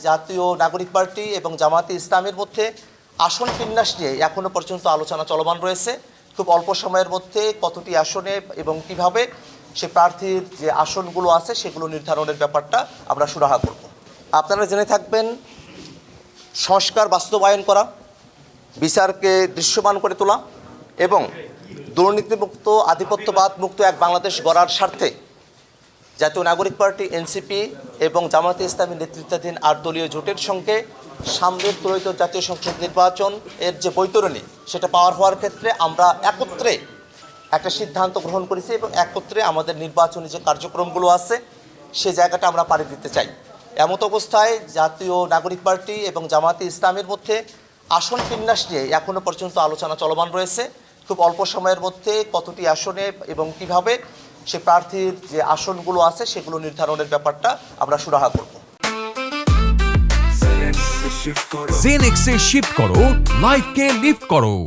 জাতীয় নাগরিক পার্টি এবং জামায়াতে ইসলামের মধ্যে আসন বিন্যাস নিয়ে এখনো পর্যন্ত আলোচনা চলমান রয়েছে। খুব অল্প সময়ের মধ্যে কতটি আসনে এবং কিভাবে সে প্রার্থীর যে আসনগুলো আছে সেগুলো নির্ধারণের ব্যাপারটা আমরা সুরাহা করব। আপনারা জেনে থাকবেন, সংস্কার বাস্তবায়ন করা, বিচারকে দৃশ্যমান করে তোলা এবং দুর্নীতিমুক্ত আধিপত্যবাদ মুক্ত এক বাংলাদেশ গড়ার স্বার্থে জাতীয় নাগরিক পার্টি এনসিপি এবং জামায়াতে ইসলামী নেতৃত্বাধীন ৮ দলীয় জোটের সঙ্গে সামনের ত্বরিত জাতীয় সংসদ নির্বাচন এর যে বৈতরণী সেটা পাওয়ার হওয়ার ক্ষেত্রে আমরা একত্রে একটা সিদ্ধান্ত গ্রহণ করেছি এবং একত্রে আমাদের নির্বাচনী যে কার্যক্রমগুলো আছে সে জায়গাটা আমরা পাড়ি দিতে চাই। এমত অবস্থায় জাতীয় নাগরিক পার্টি এবং জামায়াতে ইসলামের মধ্যে আসন বিন্যাস নিয়ে এখনো পর্যন্ত আলোচনা চলমান রয়েছে। খুব অল্প সময়ের মধ্যে কতটি আসনে এবং কিভাবে সে প্রার্থীর যে আসনগুলো আছে সেগুলো নির্ধারণের ব্যাপারটা আমরা সুরাহা করব। জেনেক্সে শিফট করো, লাইফকে লিফট করো।